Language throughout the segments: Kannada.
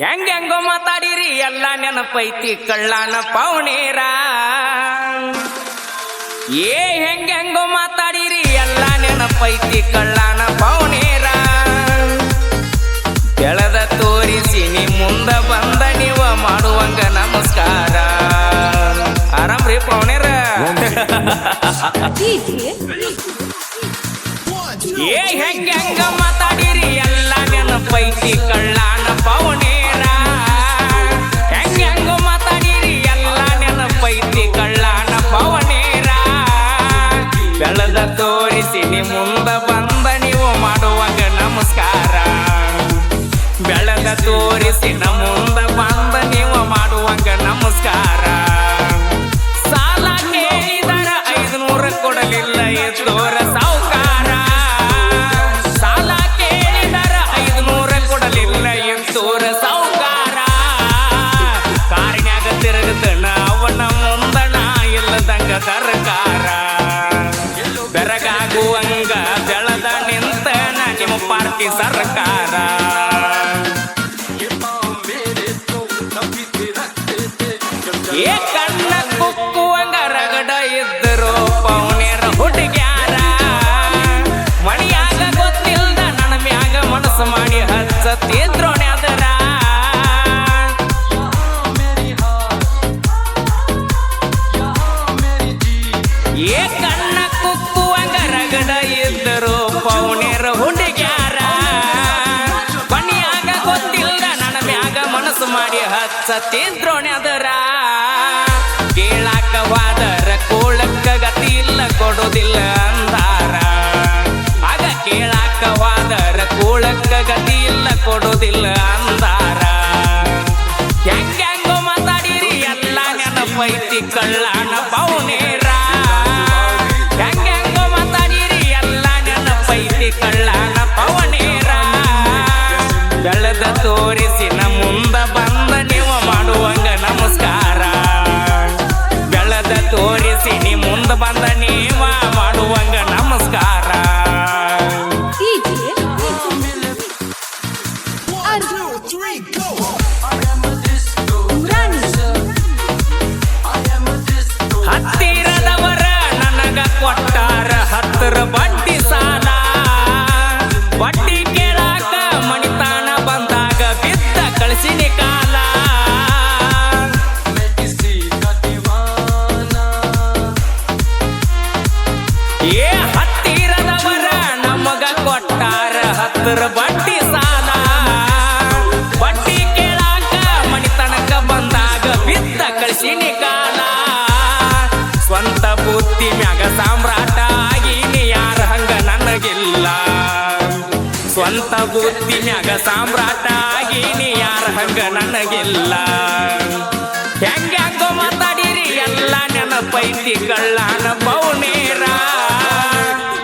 ಹೆಂಗೆಂಗೋ ಮಾತಾಡಿರಿ ಎಲ್ಲ ನೆನಪೈತಿ ಕಳ್ಳಾನ ಪೌಣೇರ. ಹೆಂಗೆಂಗೋ ಮಾತಾಡಿರಿ ಎಲ್ಲ ನೆನಪೈತಿ ಕಳ್ಳಾನ ಪೌಣೇರ. ಕೆಳದ ತೋರಿಸಿ ನೀ ಮುಂದ ಬಂದ ನೀವ ಮಾಡುವಂಗ ನಮಸ್ಕಾರ. ಆರಾಮ್ರಿ ಪೌಣೇರ. ಹೆಂಗೆಂಗ ಮಾತಾಡಿರಿ ಎಲ್ಲ ನೆನಪೈತಿ ಕಳ್ಳಾನ ಪೌಣೇರ. ಹೆಂಗೆಂಗೋ ಮಾತಾಡಿರಿ ಎಲ್ಲ ನೆನಪೈತಿ ಕಳ್ಳಾನ ಪೌಣೇರ. ಬೆಳದ ತೋರಿಸಿ ನೀ ಮುಂದ ಬಂದ ನೀವು ಮಾಡುವಾಗ ನಮಸ್ಕಾರ. ಬೆಳದ ತೋರಿಸಿ ನ ಮುಂದ ಬಂದ ನೀವು ಮಾಡುವಾಗ ನಮಸ್ಕಾರ. ಸಾಲ ಕೇಳಿದರ 500 ಕೊಡಲಿಲ್ಲ ಎದ್ದೋರ ಸಾವುಕಾರ. ಸಾಲ ಕೇಳಿದರ 500 ಕೊಡಲಿಲ್ಲ ಎದ್ದೋರ ಸಾವುಕಾರ. ಕಾರಿನ್ಯಾಗ ತಿರುಗದನ ಅವನ ಮುಂದಣ ಇಲ್ಲದಂಗ ಸರ್ಕಾರ. ಬೆರಗಾಗುವಂಗ ಬೆಳದ ನಿಂತನ ನಿಮ್ಮ ಪಾರ್ಟಿ ಸರ್ಕಾರ. ಕಣ್ಣ ಕುಕ್ಕುವಂಗ ರಗಡ ಇದ್ದರು ಪೌನೇರ ಹುಡುಗ್ಯಾರ. ಮಣಿಯಾಗ ಗೊತ್ತಿಲ್ದ ನನ್ನ ಮ್ಯಾಗ ಮನಸ್ಸು ಮಾಡಿ ಹಚ್ಚತ್ತಿದ್ರೋಣ್ಯಾದರ. ಕಣ್ಣ ಕುಕ್ಕುವಂಗ ರಗಡ ಇದ್ದರು ಪೌನೇರ ಹುಡುಗ್ಯಾರ. ಮಣಿಯಾಗ ಗೊತ್ತಿಲ್ದ ನನ್ನ ಮ್ಯಾಗ ಮನಸ್ಸು ಮಾಡಿ ಹಚ್ಚತ್ತಿದ್ರೋಣ್ಯಾದರ. ಕೇಳಾಕವಾದರ ಕೋಳಕ್ಕ ಗತಿ ಇಲ್ಲ ಕೊಡೋದಿಲ್ಲ ಅಂದಾರ. ಆಗ ಕೇಳಾಕವಾದರ ಕೋಳಕ್ಕ ಗತಿ ಇಲ್ಲ ಕೊಡೋದಿಲ್ಲ ಅಂದಾರ. ಹೆಂಗೆಂಗೋ ಮಾತಾಡಿರಿ ಎಲ್ಲ ನೆನಪೈತಿ ಕಳ್ಳಾನ ಪೌಣೇರ. ಹೆಂಗೆಂಗೋ ಮಾತಾಡಿರಿ ಎಲ್ಲ ನೆನಪೈತಿ ಕಳ್ಳಾನ ಪೌಣೇರ. ಬೆಳೆದ ತೋರಿಸಿ ನ ಮುಂದ ಬಂದ ನೀವು ಮಾಡುವಂಗ ನಮಸ್ಕಾರ. ಬೆಳೆದ ತೋರಿಸಿ ನೀ ಮುಂದ ಬಂದ ನೀವ ಮಾಡುವಂಗ ನಮಸ್ಕಾರ. ಹತ್ತಿರದವರ ನನಗ ಕೊಟ್ಟಾರ 10 ಬಡ್ಡಿ ಸಾಲ. ಬಡ್ಡಿ ಕೇಳಾಕ ಮಣಿತಾನ ಬಂದಾಗ ಬಿದ್ದ ಕಳಿಸಿನಿ ಕಾಲ. ಹತ್ತಿರದವರ ನಮಗ ಕೊಟ್ಟಾರ 10 ಬಡ್ಡಿ ಸಾಲ. ಬಡ್ಡಿ ಕೇಳಾಕ ಮಣಿತನಕ ಬಂದಾಗ ಬಿದ್ದ ಕಳಿಸಿನಿ ಕಾಲ. ಸ್ವಂತ ಬುದ್ಧಿ ಮ್ಯಾಗ ಸಾಮ್ರಾಟ ಆಗೀನಿ ಯಾರ ಹಂಗ ನನಗಿಲ್ಲ. ಸ್ವಂತ ಬುದ್ಧಿ ಮ್ಯಾಗ ಸಾಮ್ರಾಟ ಆಗೀನಿ ಯಾರ ಹಂಗ ನನಗಿಲ್ಲ. ಹೆಂಗೆಂಗೋ ಮಾತಾಡಿರಿ ಎಲ್ಲ ನೆನಪೈತಿ ಕಳ್ಳಾನ ಪೌಣೇರ.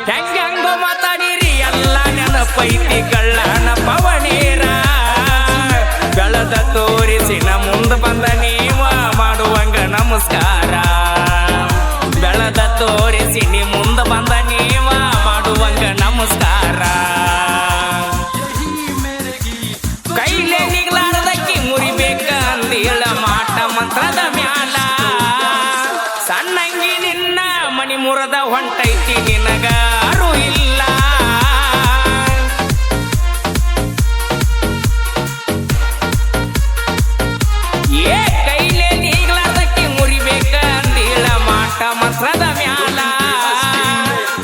ಹೆಂಗೆಂಗೋ ಮಾತಾಡಿರಿ ಎಲ್ಲ ನೆನಪೈತಿ ಕಳ್ಳಾನ ಪೌಣೇರ. ಬೆಳದ ತೋರಿಸಿ ನ ಮುಂದ ಬಂದ ನೀವ ಮಾಡುವಂಗ ನಮಸ್ಕಾರ. ಬೆಳದ ತೋರಿಸಿ ನೀ ಮುಂದ ಬಂದ ನೀವ ಮಾಡುವಂಗ ನಮಸ್ಕಾರ. ಕೈಲೇ ನಿಗ್ಲಾರದಕ್ಕಿ ಮುರಿಬೇಕ ಅಂದೇಳ ಮಾಟ ಮಂತ್ರದ ಮ್ಯಾಲ. ಸಣ್ಣಂಗಿ ನಿನ್ನ ಮಣಿ ಮುರದ ಹೊಂಟೈತಿ ನಿನಗ ಅರು ಇಲ್ಲ. ಕೈಲೇ ನಿಗ್ಲಾರದಕ್ಕಿ ಮುರಿಬೇಕ ಅಂದೇಳ ಮಾಟ ಮಂತ್ರದ ಮ್ಯಾಲ.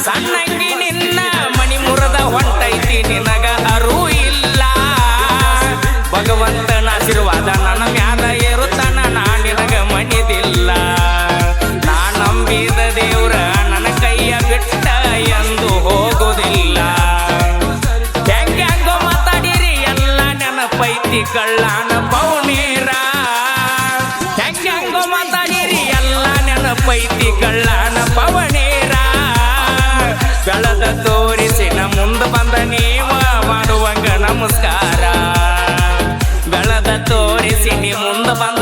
ಸಣ್ಣಂಗಿ ನಿನ್ನ ಮಣಿ ಮುರದ ಹೊಂಟೈತಿ ನಿನಗ ಅರು ಇಲ್ಲ. ಭಗವಂತನ ಆಶೀರ್ವಾದ ನನ್ನ ಮ್ಯಾಲ ಇರುತ್ತಾನ ನಾ ನಿನಗ ಮಣಿದಿಲ್ಲ. ನಾ ನಂಬಿದ ದೇವ್ರ ನನ್ನ ಕೈಯ ಬಿಟ್ಟ ಎಂದು ಹೋಗುದಿಲ್ಲ. ಹೆಂಗೆಂಗೋ ಮಾತಾಡಿರಿ ಎಲ್ಲ ನೆನಪೈತಿ ಕಳ್ಳಾನ ಪೌಣೇರ. ಹೆಂಗೆಂಗೋ ಮಾತಾಡಿರಿ ಎಲ್ಲ ನೆನಪೈತಿ ಕಳ್ಳಾನ ಪೌಣೇರ. ಬೆಳದ ತೋರಿಸಿ ನ ಮುಂದ ಬಂದ ನೀವ ಮಾಡುವಂಗ ನಮಸ್ಕಾರ. ಬೆಳದ ತೋರಿಸಿ ನೀ ಮುಂದ ಬಂದ